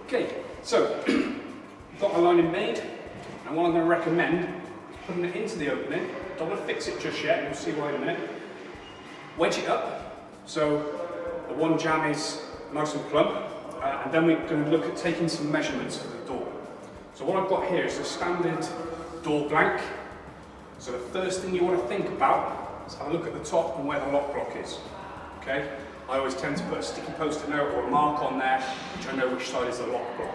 Okay, so I've got my lining made, and what I'm going to recommend is putting it into the opening. Don't want to fix it just yet, you'll see why in a minute. Wedge it up, so the one jam is nice and plump, and then we're going to look at taking some measurements for the door. So what I've got here is a standard door blank. So the first thing you want to think about is have a look at the top and where the lock block is. Okay? I always tend to put a sticky post-it note or a mark on there, which I know which side is the lock block.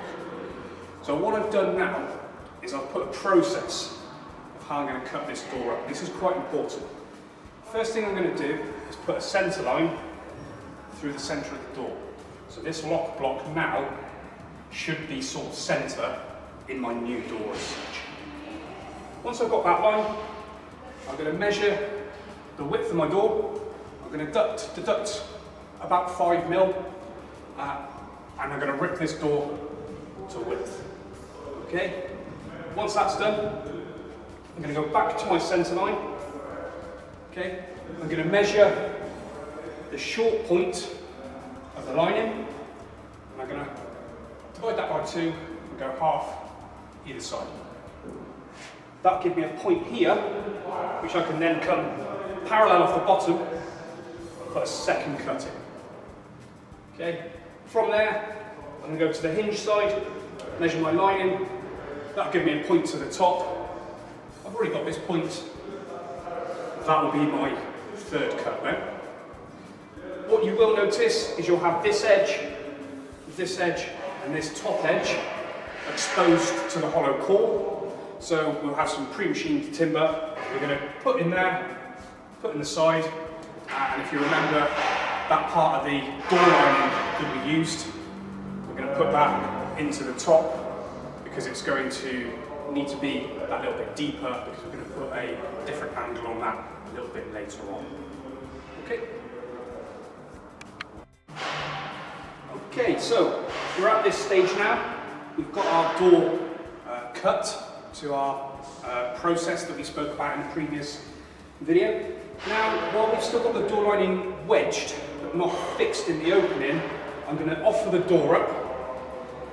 So what I've done now is I've put a process of how I'm going to cut this door up. This is quite important. First thing I'm going to do is put a centre line through the centre of the door. So this lock block now should be sort of centre in my new door as such. Once I've got that line, I'm going to measure the width of my door. I'm going to deduct about 5 mil, and I'm going to rip this door to width. Okay? Once that's done, I'm going to go back to my centre line. Okay? I'm going to measure the short point of the lining, and I'm going to divide that by 2 and go half either side. That'll give me a point here, which I can then come parallel off the bottom and put a second cut in. Okay? From there, I'm going to go to the hinge side, measure my lining. That'll give me a point to the top. I've already got this point. That will be my third cut then. What you will notice is you'll have this edge, and this top edge exposed to the hollow core. So we'll have some pre-machined timber we're going to put in there, put in the side, and if you remember that part of the door lining that we used, we're going to put that into the top because it's going to need to be that little bit deeper because we're going to put a different angle on that a little bit later on. Okay. Okay, so we're at this stage now. We've got our door cut to our process that we spoke about in the previous video. Now, while we've still got the door lining wedged, but not fixed in the opening, I'm going to offer the door up,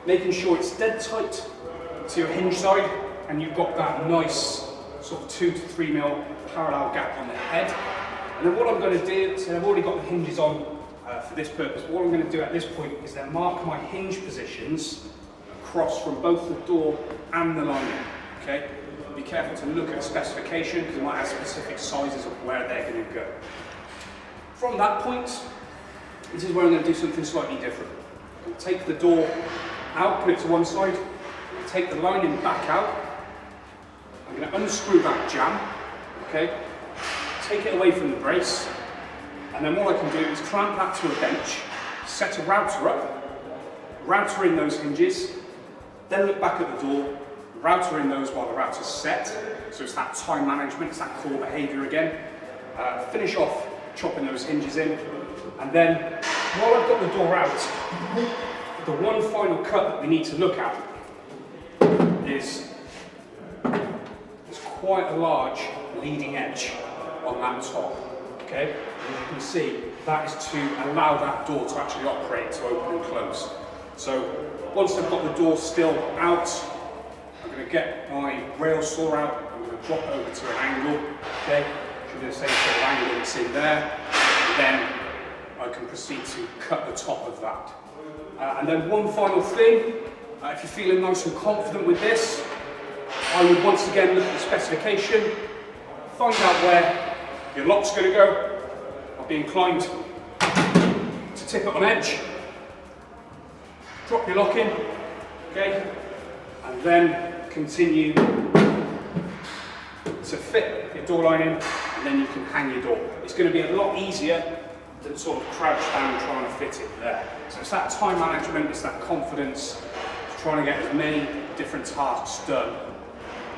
making sure it's dead tight to your hinge side, and you've got that nice sort of 2 to 3 mil parallel gap on the head. And then what I'm going to do, so I've already got the hinges on for this purpose, what I'm going to do at this point is then mark my hinge positions across from both the door and the lining. Okay? Be careful to look at the specification because it might have specific sizes of where they're going to go. From that point, this is where I'm going to do something slightly different. I'm going to take the door out, put it to one side, take the lining back out. I'm going to unscrew that jam, okay? Take it away from the brace, and then what I can do is clamp that to a bench, set a router up, router in those hinges, then look back at the door, router in those while the router's set, so it's that time management, it's that core behaviour again. Finish off chopping those hinges in, and then while I've got the door out, the one final cut that we need to look at is quite a large leading edge on that top. Okay, as you can see, that is to allow that door to actually operate, to open and close. So once I've got the door still out, I'm going to get my rail saw out, I'm going to drop it over to an angle, okay, should be the same sort of angle that's in there, and then I can proceed to cut the top of that. And then one final thing, if you're feeling nice and confident with this, I would once again look at the specification, find out where your lock's going to go. I'll be inclined to tip it on edge, drop your lock in, okay, and then continue to fit your door line in, and then you can hang your door. It's going to be a lot easier than sort of crouch down trying to fit it there. So it's that time management, it's that confidence, it's trying to get as many different tasks done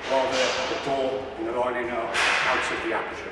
while the door and the lining are out of the aperture.